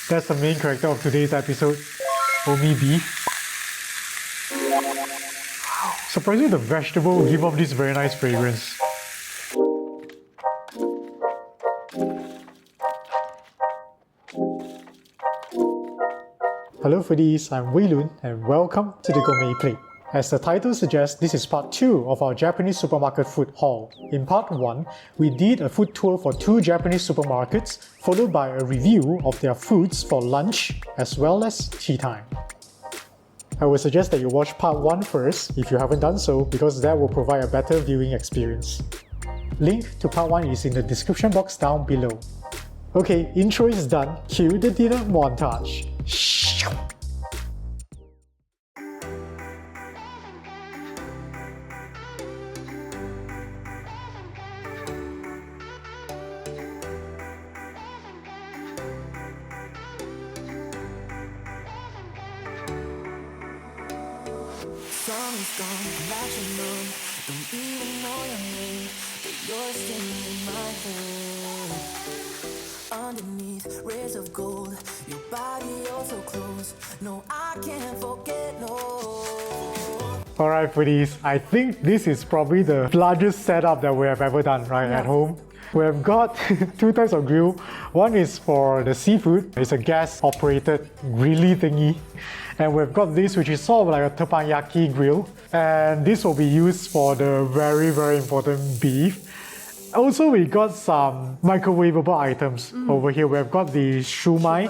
That's the main character of today's episode, Omi Beef. Surprisingly, the vegetable will give off this very nice fragrance. Hello foodies, I'm Wei Lun and welcome to the Gourmet Plate. As the title suggests, this is part 2 of our Japanese supermarket food haul. In part 1, we did a food tour for 2 Japanese supermarkets, followed by a review of their foods for lunch as well as tea time. I would suggest that you watch part 1 first if you haven't done so, because that will provide a better viewing experience. Link to part 1 is in the description box down below. Okay, intro is done, cue the dinner montage. Summer's gone, like your mom. Don't even know your name, but you're still in my head. Underneath rays of gold, your body oh so close. No, I can't forget, no. Alright foodies, I think this is probably the largest setup that we have ever done, right, at home. We have got 2 types of grill. One is for the seafood. It's a gas-operated grilly thingy. And we've got this, which is sort of like a teppanyaki grill. And this will be used for the very, very important beef. Also, we got some microwavable items over here. We've got the shumai,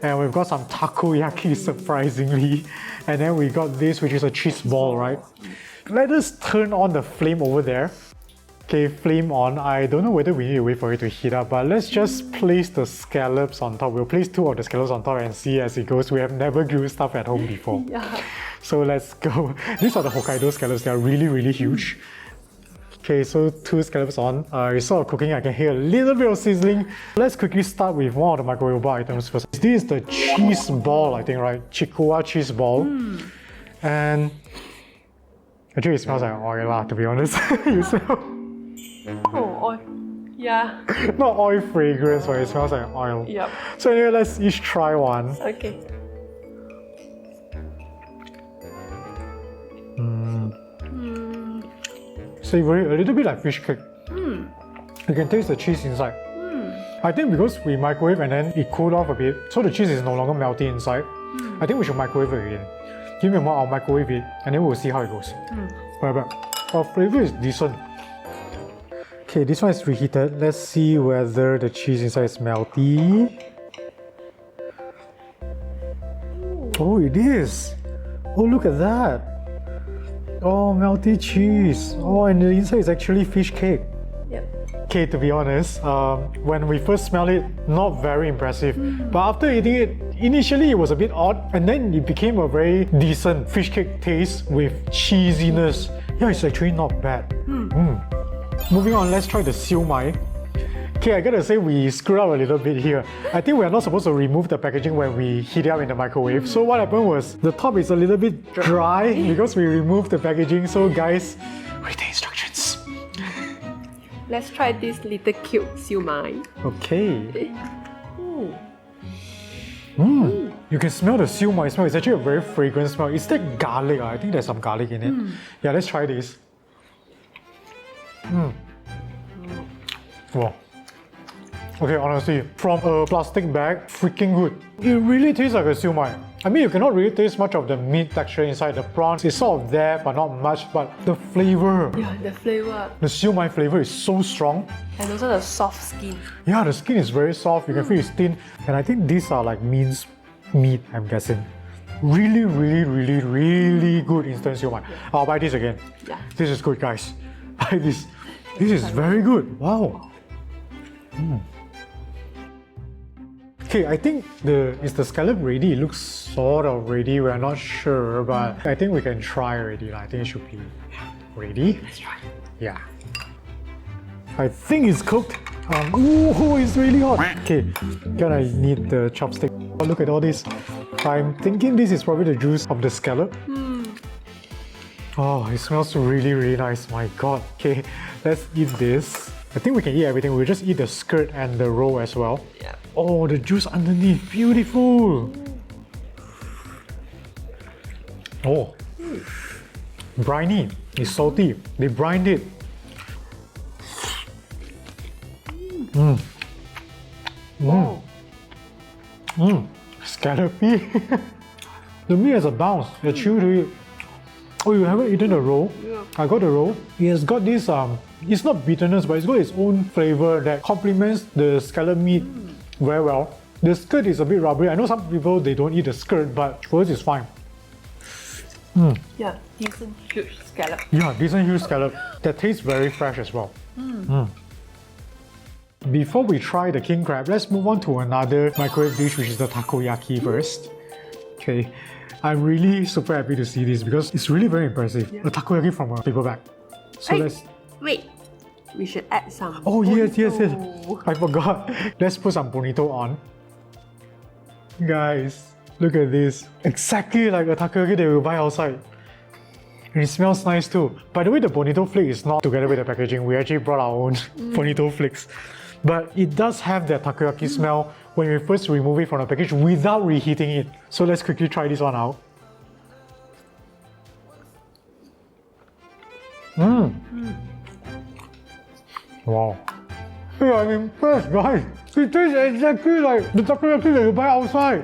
and we've got some takoyaki, surprisingly. And then we got this, which is a cheese ball, right? Let us turn on the flame over there. Okay, flame on. I don't know whether we need to wait for it to heat up, but let's just place the scallops on top. We'll place 2 of the scallops on top and see as it goes. We have never grilled stuff at home before. So let's go. These are the Hokkaido scallops. They are really, really huge. Okay, so 2 scallops on. It's sort of cooking. I can hear a little bit of sizzling. Let's quickly start with one of the microwavable items first. This is the cheese ball, I think, right? Chikuwa cheese ball. And actually it smells like oil lah, to be honest. You smell? Oh, oil. Yeah. Not oil fragrance, but it smells like oil. Yep. So anyway, let's each try one. Okay. Savory, a little bit like fish cake. You can taste the cheese inside. I think because we microwave and then it cooled off a bit, so the cheese is no longer melty inside. I think we should microwave it again. Give me a moment, I'll microwave it and then we'll see how it goes. But our flavor is decent. Okay, this one is reheated. Let's see whether the cheese inside is melty. Oh, it is! Oh, look at that! Oh, melty cheese! Oh, and the inside is actually fish cake. Yep. Okay, to be honest, when we first smelled it, not very impressive. But after eating it, initially it was a bit odd, and then it became a very decent fish cake taste with cheesiness. Yeah, it's actually not bad. Moving on, let's try the siumai. Okay, I gotta say we screwed up a little bit here. I think we are not supposed to remove the packaging when we heat it up in the microwave. So what happened was, the top is a little bit dry because we removed the packaging. So guys, read the instructions. Let's try this little cute siumai. Okay. You can smell the siumai smell. It's actually a very fragrant smell. It's like garlic. I think there's some garlic in it. Yeah, let's try this. Wow. Okay, honestly, from a plastic bag, freaking good. It really tastes like a siumai. I mean, you cannot really taste much of the meat texture inside. The prawns is sort of there, but not much. But the flavor, Yeah, the flavor. the siumai flavor is so strong. And also the soft skin. Yeah, the skin is very soft. You can feel it's thin. And I think these are like minced meat, I'm guessing. Really, really, really, really good instant siumai. I'll buy this again. Yeah. This is good, guys. Buy this. This is very good. Wow. Okay, I think is the scallop ready? It looks sort of ready. We're not sure, but I think we can try already. I think it should be ready. Let's try. Yeah. I think it's cooked. Ooh, it's really hot. Okay, gonna need the chopstick. Oh, look at all this. I'm thinking this is probably the juice of the scallop. Oh, it smells really, really nice. My God. Okay, let's eat this. I think we can eat everything. We'll just eat the skirt and the roll as well. Yeah. Oh, the juice underneath, beautiful. Oh, briny. It's salty. They brined it. Scallopy. The meat has a bounce. The chew to it. Oh, you haven't eaten the roll? Yeah. I got the roll. It has got this it's not bitterness, but it's got its own flavor that complements the scallop meat very well. The skirt is a bit rubbery. I know some people they don't eat the skirt, but for us it's fine. Yeah, decent huge scallop. Yeah, decent huge scallop. That tastes very fresh as well. Before we try the king crab, let's move on to another microwave dish, which is the takoyaki first. Okay, I'm really super happy to see this because it's really very impressive. A takoyaki from a paper bag. So Hey, let's... wait. We should add some. Oh yes. bonito. I forgot. Let's put some bonito on. Guys, look at this. Exactly like a takoyaki that we buy outside. And it smells nice too. By the way, the bonito flake is not together with the packaging. We actually brought our own bonito flakes. But it does have that takoyaki smell when we first remove it from the package without reheating it. So let's quickly try this one out. Wow. Yeah, I'm impressed, guys. It tastes exactly like the takoyaki that you buy outside.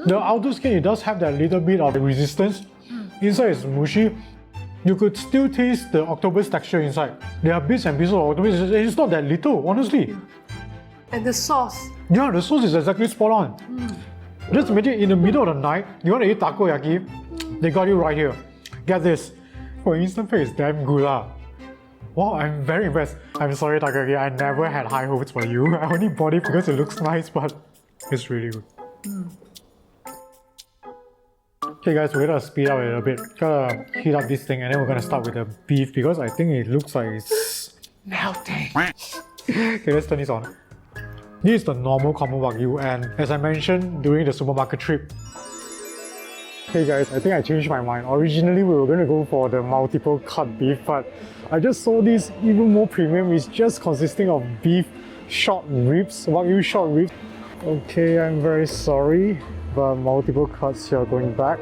The outer skin, it does have that little bit of resistance. Inside is mushy. You could still taste the octopus texture inside. There are bits and pieces of octopus. It's not that little, honestly. And the sauce. Yeah, the sauce is exactly spot on. Just imagine in the middle of the night, you want to eat takoyaki, they got you right here. Get this. For instant pay, it's damn good lah. Wow, I'm very impressed. I'm sorry takoyaki, I never had high hopes for you. I only bought it because it looks nice, but it's really good. Okay guys, we're gonna speed up a little bit. Gotta heat up this thing and then we're gonna start with the beef because I think it looks like it's melting. Okay, let's turn this on. This is the normal common Wagyu, and as I mentioned during the supermarket trip, hey guys, I think I changed my mind. Originally we were gonna go for the multiple cut beef, but I just saw this even more premium. It's just consisting of beef short ribs, Wagyu short ribs. Okay, I'm very sorry, but multiple cuts here going back.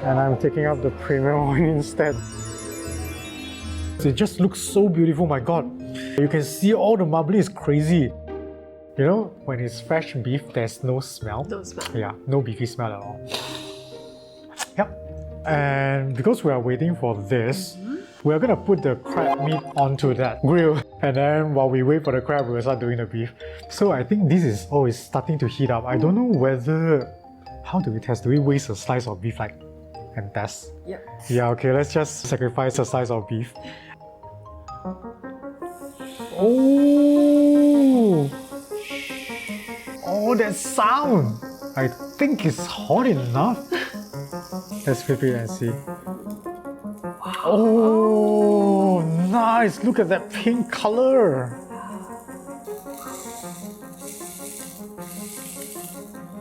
And I'm taking up the premium one instead. It just looks so beautiful, my god. You can see all the marbling is crazy. You know, when it's fresh beef, there's no smell. No smell. Yeah, no beefy smell at all. Yep. And because we are waiting for this, we're gonna put the crab meat onto that grill. And then while we wait for the crab, we'll start doing the beef. So I think this is, it's starting to heat up. I don't know whether, how do we test? Do we waste a slice of beef and test? Yep. Yeah, okay, let's just sacrifice a slice of beef. Oh! Oh, that sound! I think it's hot enough. Let's flip it and see. Oh, nice! Look at that pink color!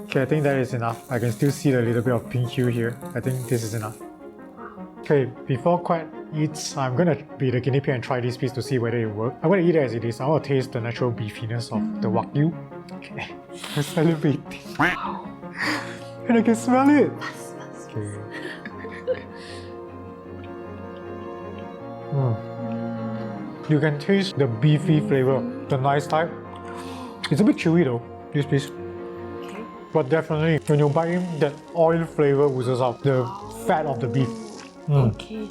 Okay, I think that is enough. I can still see the little bit of pink hue here. I think this is enough. Okay, before Quack eats, I'm gonna be the guinea pig and try this piece to see whether it works. I'm gonna eat it as it is. I want to taste the natural beefiness of the Wagyu. Okay, I'm salivating. And I can smell it! Okay. You can taste the beefy flavor, the nice type. It's a bit chewy though, this piece. Okay. But definitely, when you bite in, that oil flavor oozes out, the fat of the beef. Okay.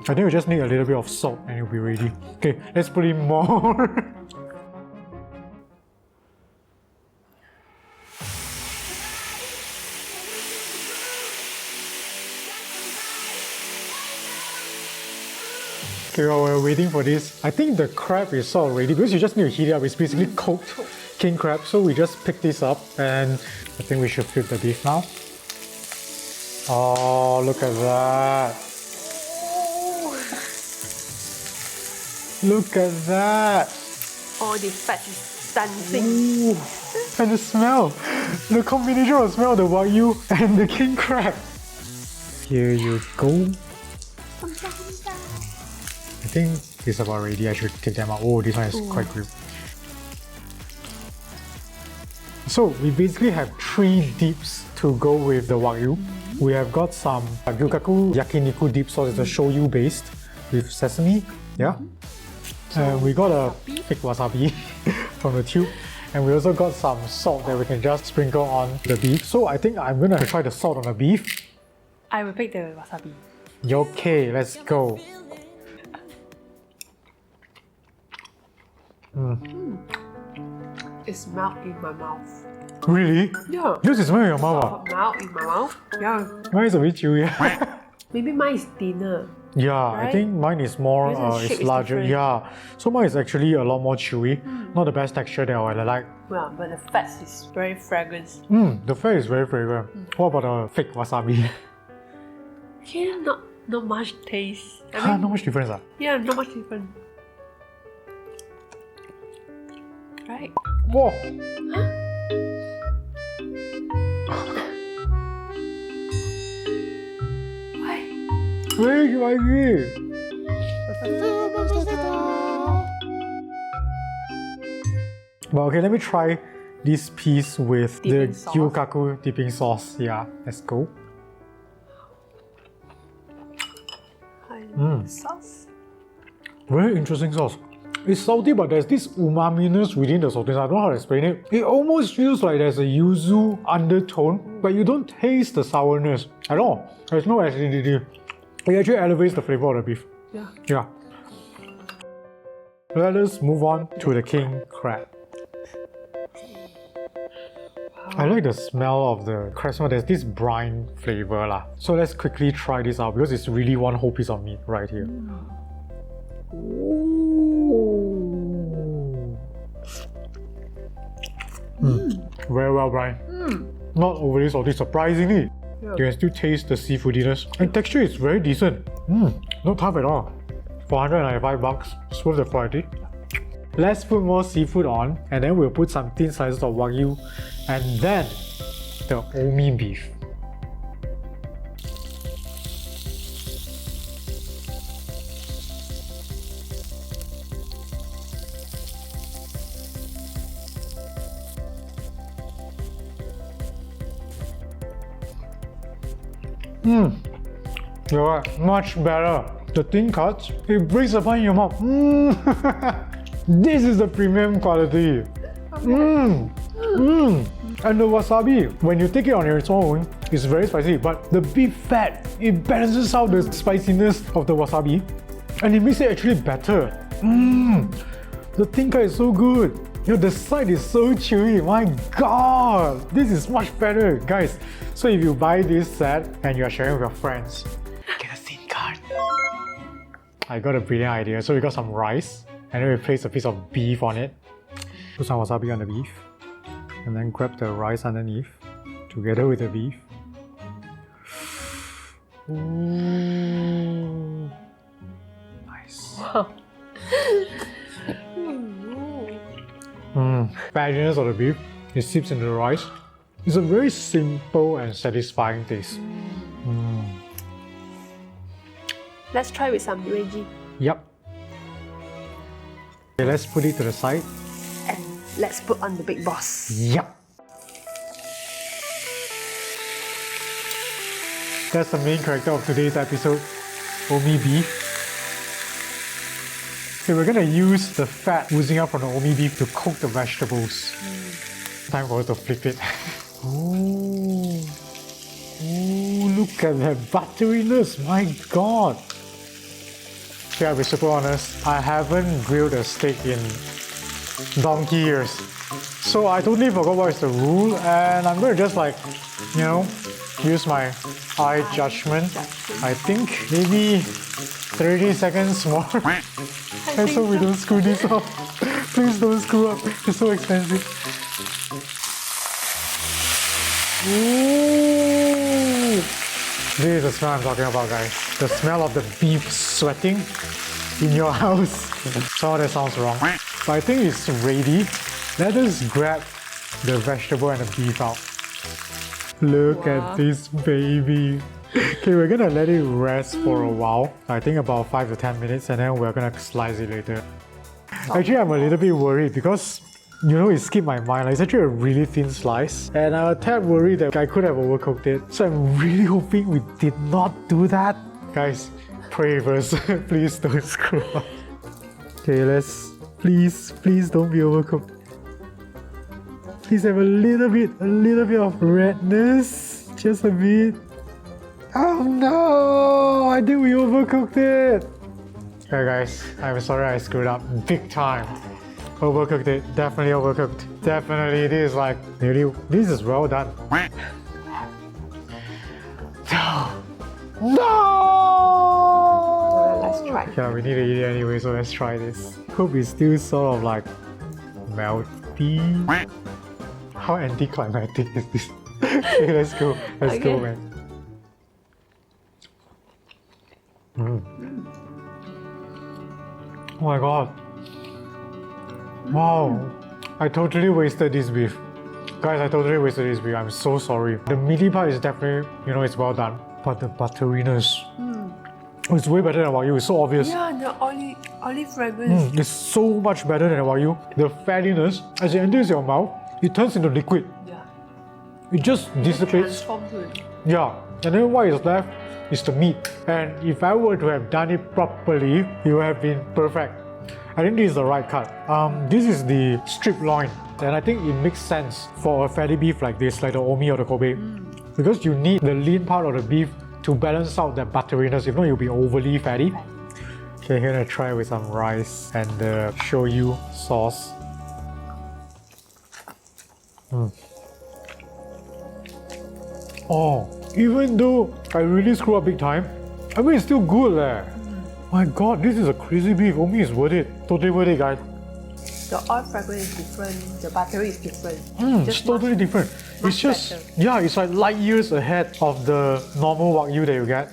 I think we just need a little bit of salt and it'll be ready. Okay, let's put in more. Okay, while we're waiting for this, I think the crab is sort of ready because you just need to heat it up. It's basically cooked king crab, so we just pick this up and I think we should flip the beef now. Oh, look at that! Look at that! All the fat is dancing. Ooh. And the smell! The combination of smell of the Wagyu and the king crab! Here you go. I think it's about ready. I should take them out. Oh, this one is quite grilled. So we basically have 3 dips to go with the Wagyu. We have got some Gyukaku yakiniku dip sauce. It's a shoyu based with sesame. Yeah. And we got a fake wasabi from the tube. And we also got some salt that we can just sprinkle on the beef. So I think I'm gonna try the salt on the beef. I will pick the wasabi. Okay, let's go. It's melt in my mouth. Really? Yeah. Yours is melting in your mouth. Melt in my mouth? Yeah. Mine is a bit chewy. Maybe mine is thinner. Yeah, I Right? think mine is more, Because the shape it's is larger. different. Yeah, so mine is actually a lot more chewy. Not the best texture that I like. Well, but the fat is very fragrant. The fat is very fragrant. What about the fake wasabi? Yeah, not much taste. Not much difference. Yeah, not much different. Right? Whoa! Why? Wait, you like it? But okay, let me try this piece with Dipping the sauce. Gyukaku dipping sauce. Yeah, let's go. Sauce? Very interesting sauce. It's salty, but there's this umami-ness within the saltiness. I don't know how to explain it. It almost feels like there's a yuzu undertone, but you don't taste the sourness at all. There's no acidity. It actually elevates the flavor of the beef. Yeah. Yeah. Let us move on to the king crab. I like the smell of the crab smell. There's this brine flavor lah. So let's quickly try this out because it's really one whole piece of meat right here. Very well, Brian. Not overly salty, surprisingly. Yeah. You can still taste the seafoodiness. And texture is very decent. Not tough at all. $495, it's worth the quality. Let's put more seafood on, and then we'll put some thin slices of Wagyu, and then the Omi beef. You're right, much better. The thin cuts, it breaks apart in your mouth. This is the premium quality. And the wasabi, when you take it on its own, it's very spicy, but the beef fat, it balances out the spiciness of the wasabi, and it makes it actually better. The thin cut is so good. The side is so chewy. My god, this is much better, guys. So if you buy this set and you are sharing with your friends, get a thin cut. I got a brilliant idea. So we got some rice, and then we place a piece of beef on it. Put some wasabi on the beef, and then grab the rice underneath, together with the beef. Ooh, nice. Fattiness of the beef, it sips into the rice. It's a very simple and satisfying taste. Let's try with some veggie. Yep. Okay, let's put it to the side. And let's put on the big boss. Yep. That's the main character of today's episode, Omi Beef. So we're gonna use the fat oozing out from the Omi Beef to cook the vegetables. Time for us to flip it. Ooh, look at that butteriness, my god. Okay, I'll be super honest, I haven't grilled a steak in donkey years. So I totally forgot what is the rule, and I'm gonna just use my eye judgment. I think maybe 30 seconds more. And so we don't screw this up. Please don't screw up, it's so expensive. Ooh. This is the smell I'm talking about, guys. The smell of the beef sweating in your house. Some that sounds wrong, but I think it's ready. Let us grab the vegetable and the beef out. Look at this baby. Okay, we're gonna let it rest for a while. I think about 5 to 10 minutes, and then we're gonna slice it later. Actually, I'm a little bit worried because it skipped my mind. Like, it's actually a really thin slice, and I'm a tad worried that I could have overcooked it. So I'm really hoping we did not do that. Guys, pray first. Please don't screw up. Okay, please don't be overcooked. Please have a little bit of redness. Just a bit. Oh no! I think we overcooked it. Okay guys, I'm sorry I screwed up big time. Overcooked it. Definitely overcooked. Definitely, this is like really. This is well done. No! Let's try. Yeah, we need to eat it anyway, so let's try this. Hope it's still sort of like melty. How anticlimactic is this? Okay, let's go. Let's go, man. Oh my god. Wow. I totally wasted this beef. Guys, I totally wasted this beef. I'm so sorry. The meaty part is definitely, it's well done. But the butteriness, it's way better than Wagyu. It's so obvious. Yeah, the olive fragrance. It's so much better than Wagyu. The fattiness, as it enters your mouth, it turns into liquid. Yeah. It just dissipates. Transformed to it. Yeah. And then what is left is the meat. And if I were to have done it properly, it would have been perfect. I think this is the right cut. This is the strip loin. And I think it makes sense for a fatty beef like this, like the Omi or the Kobe. Because you need the lean part of the beef to balance out that butteriness. If not, you'll be overly fatty. Okay, here I'm gonna try with some rice and the shoyu sauce. Oh, even though I really screw up big time, I mean, it's still good leh. My god, this is a crazy beef. Omi is worth it. Totally worth it, guys. The oil fragrance is different. The buttery is different. It's totally different. It's just, better. yeah, it's like light years ahead of the normal Wagyu that you get.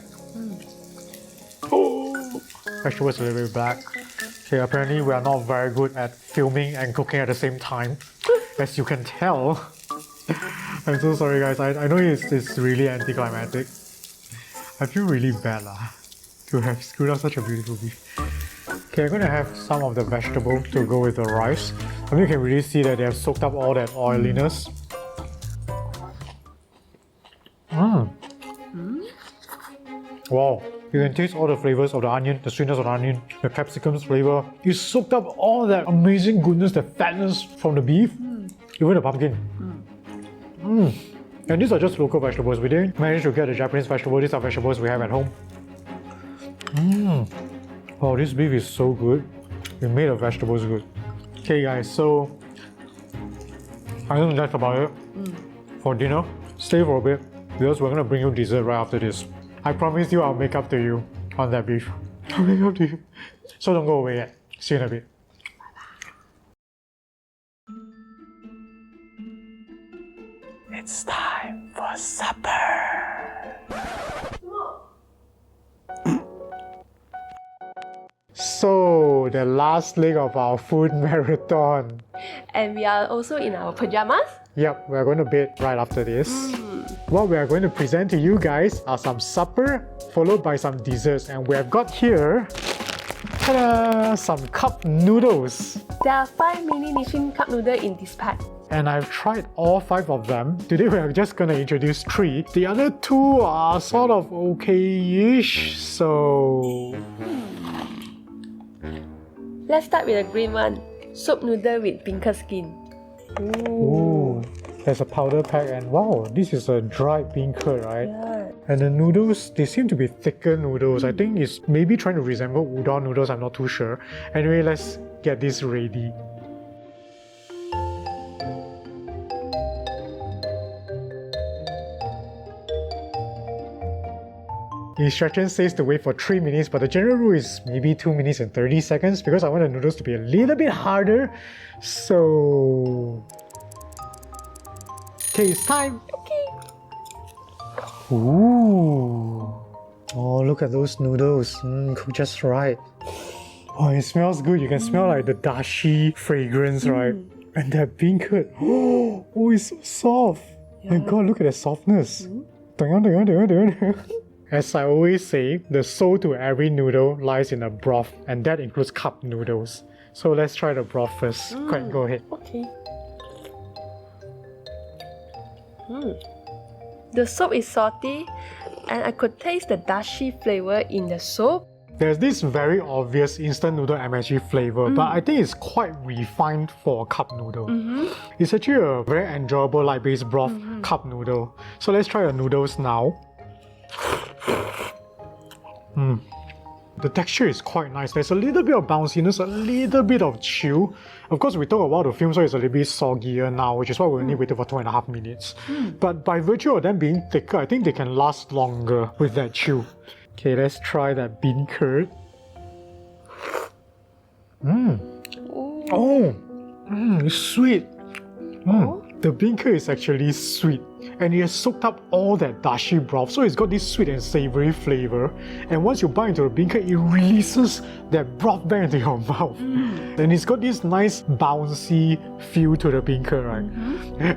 Oh, vegetables a little bit black. Okay, apparently we are not very good at filming and cooking at the same time, as you can tell. I'm so sorry, guys. I know it's really anticlimactic. I feel really bad to have screwed up such a beautiful beef. Okay, I'm gonna have some of the vegetable to go with the rice. I mean, you can really see that they have soaked up all that oiliness. Wow, you can taste all the flavors of the onion, the sweetness of the onion, the capsicum's flavor. You soaked up all that amazing goodness, the fatness from the beef, even the pumpkin. And these are just local vegetables. We didn't manage to get the Japanese vegetable. These are vegetables we have at home. Wow, this beef is so good. We made the vegetables good. Okay guys, so I think that's about it for dinner. Stay for a bit because we're gonna bring you dessert right after this. I promise you I'll make up to you on that beef. I'll make up to you. So don't go away yet. See you in a bit. It's time for supper. So, the last leg of our food marathon. And we are also in our pajamas. Yep, we're going to bed right after this. What we are going to present to you guys are some supper, followed by some desserts. And we have got here, ta-da, some cup noodles. There are 5 mini Nissin cup noodle in this pack. And I've tried all 5 of them. Today we are just going to introduce 3. The other 2 are sort of okay-ish, so... Let's start with the green one. Soup noodle with beancurd skin. Ooh, there's a powder pack and wow, this is a dried bean curd, right? Yeah. And the noodles, they seem to be thicker noodles. I think it's maybe trying to resemble udon noodles, I'm not too sure. Anyway, let's get this ready. The instruction says to wait for 3 minutes, but the general rule is maybe 2 minutes and 30 seconds because I want the noodles to be a little bit harder. So... Okay, it's time! Okay. Ooh! Oh, look at those noodles. Cooked just right. Oh, it smells good. You can smell like the dashi fragrance, right? And that bean curd. Oh, it's so soft. My god, look at the softness. As I always say, the soul to every noodle lies in the broth, and that includes cup noodles. So let's try the broth first. Quick, go ahead. Okay. The soup is salty, and I could taste the dashi flavor in the soup. There's this very obvious instant noodle MSG flavor, but I think it's quite refined for a cup noodle. It's actually a very enjoyable light-based broth cup noodle. So let's try the noodles now. The texture is quite nice. There's a little bit of bounciness, a little bit of chew. Of course, we talk about the film, so it's a little bit soggier now, which is why we only waited for 2.5 minutes. But by virtue of them being thicker, I think they can last longer with that chew. Okay, let's try that bean curd. It's sweet. The bean curd is actually sweet, and it has soaked up all that dashi broth, so it's got this sweet and savory flavor. And once you bite into the bean curd, it releases that broth back into your mouth. And it's got this nice bouncy feel to the bean curd, right?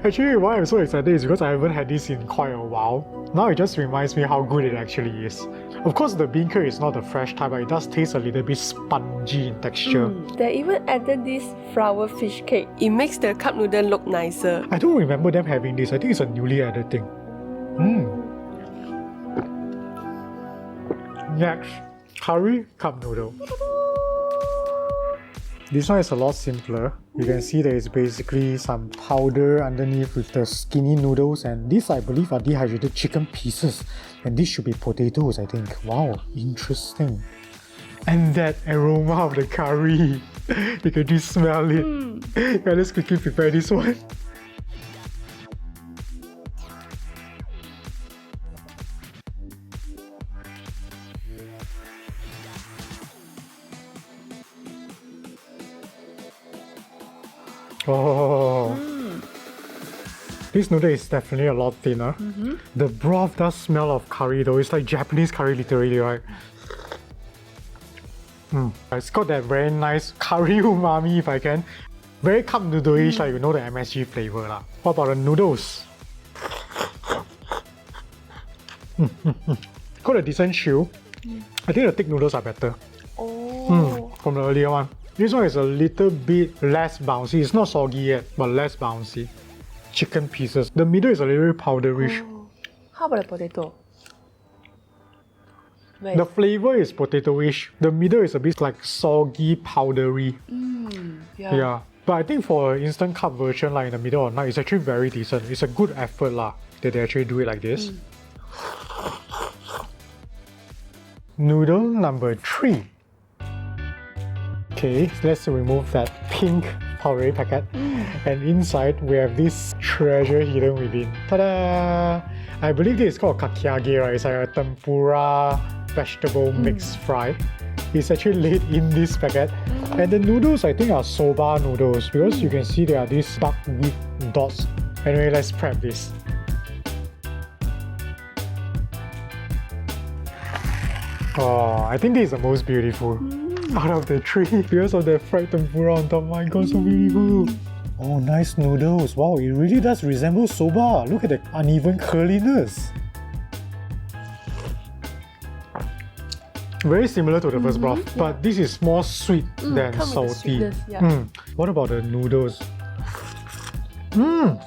Actually, why I'm so excited is because I haven't had this in quite a while. Now it just reminds me how good it actually is. Of course, the bean curd is not the fresh type, but it does taste a little bit spongy in texture. They even added this flour fish cake. It makes the cup noodle look nicer. I don't remember them having this. I think it's a newly added thing. Next, curry cup noodle. This one is a lot simpler. You can see there is basically some powder underneath with the skinny noodles, and these I believe are dehydrated chicken pieces, and these should be potatoes, I think. Wow, interesting. And that aroma of the curry, you can just smell it. Yeah, let's quickly prepare this one. This noodle is definitely a lot thinner. The broth does smell of curry though. It's like Japanese curry literally, right? It's got that very nice curry umami if I can. Very cup noodle-ish, like you know the MSG flavor lah. What about the noodles? Got a decent chew. I think the thick noodles are better. From the earlier one. This one is a little bit less bouncy. It's not soggy yet, but less bouncy. Chicken pieces. The middle is a little bit powderish. How about the potato? The flavor is potato-ish. The middle is a bit like soggy, powdery. Yeah. But I think for instant cup version, like in the middle of the night, it's actually very decent. It's a good effort lah that they actually do it like this. Noodle number 3. Okay, let's remove that pink powdery packet. And inside, we have this treasure hidden within. Ta-da! I believe this is called kakiage, right? It's like a tempura vegetable mix fry. It's actually laid in this packet. And the noodles, I think, are soba noodles because you can see there are these buckwheat dots. Anyway, let's prep this. Oh, I think this is the most beautiful out of the 3 because of the fried tempura on top. My god, so beautiful. Oh, nice noodles. Wow, it really does resemble soba. Look at the uneven curliness. Very similar to the first broth, but this is more sweet than salty. What about the noodles? Don't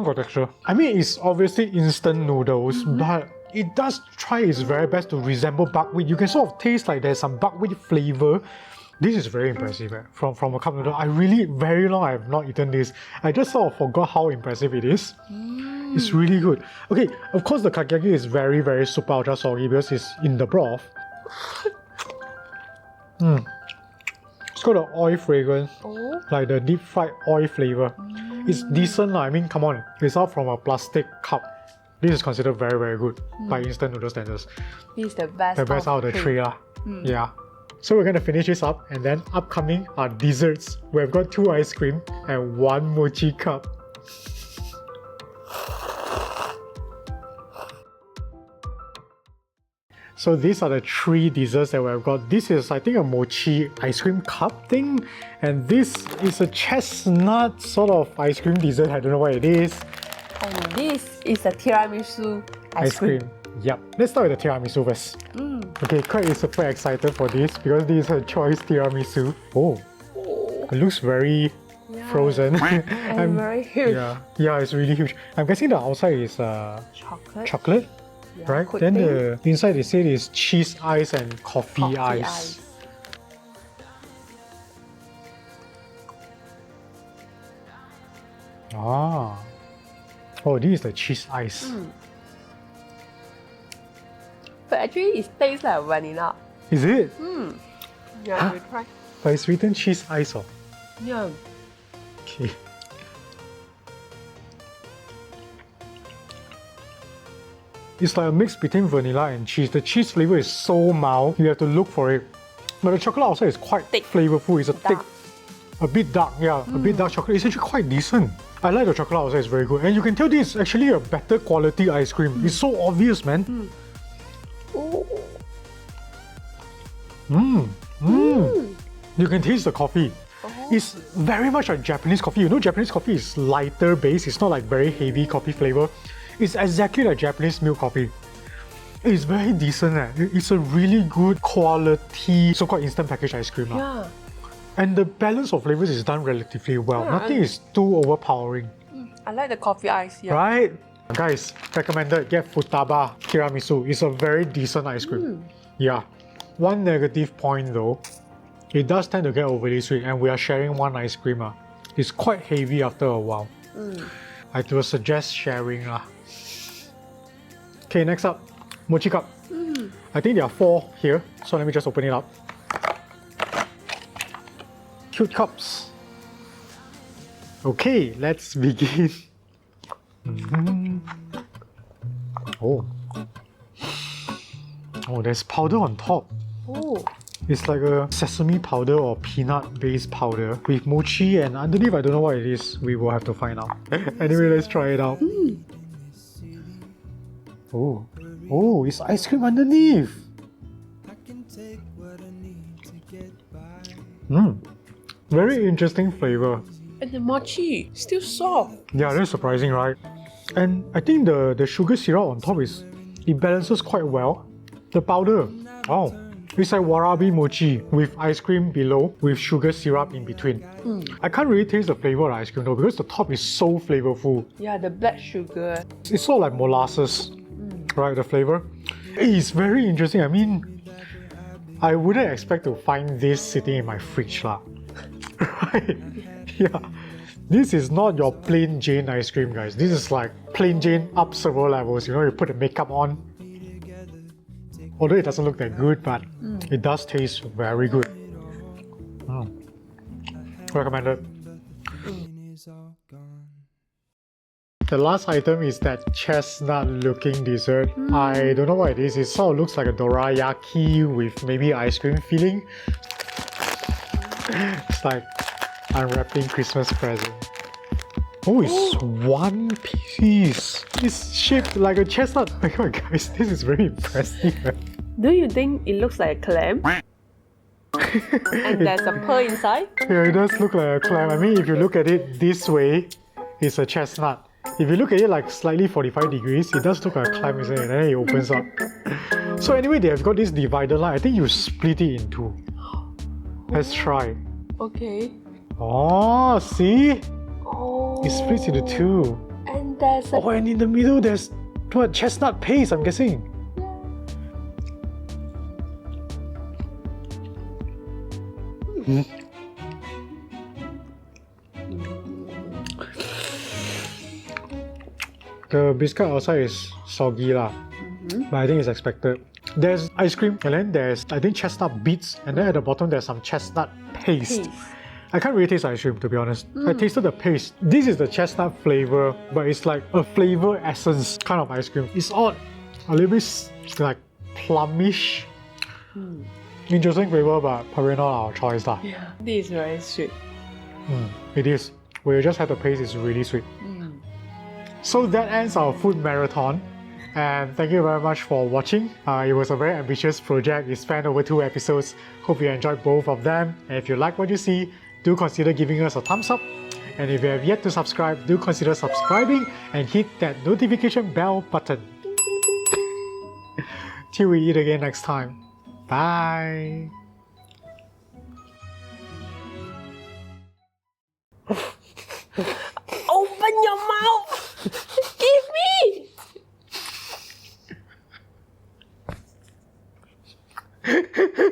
got texture. I mean, it's obviously instant noodles, but it does try its very best to resemble buckwheat. You can sort of taste like there's some buckwheat flavor. This is very impressive from a cup noodle. Very long I have not eaten this. I just sort of forgot how impressive it is. It's really good. Okay, of course the kakiage is very, very super ultra soggy because it's in the broth. It's got an oil fragrance, like the deep fried oil flavor. It's decent lah. I mean, come on, it's out from a plastic cup. This is considered very, very good by instant noodle standards. This is the best. The best out of the 3 lah. Yeah. So we're gonna finish this up, and then upcoming are desserts. We've got 2 ice cream and 1 mochi cup. So these are the 3 desserts that we've got. This is, I think, a mochi ice cream cup thing, and this is a chestnut sort of ice cream dessert. I don't know what it is. And this is a tiramisu ice cream. Yep. Let's start with the tiramisu first. Okay, Craig is super excited for this because this is her choice tiramisu. Oh, it looks very frozen. And very huge. Yeah, it's really huge. I'm guessing the outside is chocolate, Yeah, right? could Then be. the inside they say is cheese ice and coffee ice. Ah. Oh, this is the cheese ice. But actually, it tastes like vanilla. Is it? Yeah, you try. But it's written cheese ice. Oh. Yeah. Okay. It's like a mix between vanilla and cheese. The cheese flavor is so mild, you have to look for it. But the chocolate outside is quite Thick. flavorful. It's a thick, Dark. a bit dark, a bit dark chocolate. It's actually quite decent. I like the chocolate outside, it's very good. And you can tell this is actually a better quality ice cream. It's so obvious, man. You can taste the coffee. It's very much like Japanese coffee. You know, Japanese coffee is lighter base. It's not like very heavy coffee flavor. It's exactly like Japanese milk coffee. It's very decent. It's a really good quality, so-called instant package ice cream. Yeah. And the balance of flavors is done relatively well. Yeah, Nothing is too overpowering. I like the coffee ice. Yeah. Right? Guys, recommended, get Futaba tiramisu. It's a very decent ice cream. Yeah. One negative point though, it does tend to get overly sweet, and we are sharing one ice cream. It's quite heavy after a while. I would suggest sharing. Okay, next up, mochi cup. I think there are 4 here, so let me just open it up. Cute cups. Okay, let's begin. Oh, there's powder on top. Oh. It's like a sesame powder or peanut based powder with mochi, and underneath I don't know what it is. We will have to find out. Anyway, let's try it out. Oh, it's ice cream underneath. Very interesting flavor. And the mochi still soft. Yeah, that's surprising, right? And I think the sugar syrup on top it balances quite well. The powder, wow. It's like warabi mochi with ice cream below with sugar syrup in between. I can't really taste the flavor of the ice cream though because the top is so flavorful. Yeah, the black sugar. It's sort of like molasses, right? The flavor. It's very interesting. I mean, I wouldn't expect to find this sitting in my fridge lah. Right? Yeah. This is not your plain Jane ice cream, guys. This is like plain Jane up several levels. You know, you put the makeup on. Although it doesn't look that good, but it does taste very good. Recommended. The last item is that chestnut looking dessert. I don't know what it is. It sort of looks like a dorayaki with maybe ice cream filling. It's like unwrapping Christmas present. Oh, it's one piece. It's shaped like a chestnut. Oh my god, guys, this is very impressive. Do you think it looks like a clam? And there's a pearl inside? Yeah, it does look like a clam. I mean, if you look at it this way, it's a chestnut. If you look at it like slightly 45 degrees, it does look like a clam, isn't it? And then it opens up. So anyway, they have got this divider line. I think you split it in 2. Let's try. Okay. Oh, see? Oh. It splits into 2. And there's a... Oh, and in the middle there's what, chestnut paste, I'm guessing. The biscuit outside is soggy lah, but I think it's expected. There's ice cream, and then there's, I think, chestnut bits, and then at the bottom there's some chestnut paste. I can't really taste ice cream, to be honest. I tasted the paste. This is the chestnut flavor, but it's like a flavor essence kind of ice cream. It's odd, a little bit like plumish. Interesting flavor, but probably not our choice lah. Yeah, this is very sweet. It is. When you just have the paste, it's really sweet. So that ends our food marathon. And thank you very much for watching. It was a very ambitious project. It spanned over 2 episodes. Hope you enjoyed both of them. And if you like what you see, do consider giving us a thumbs up. And if you have yet to subscribe, do consider subscribing and hit that notification bell button. Till we eat again next time. Bye. Open your mouth! Give me!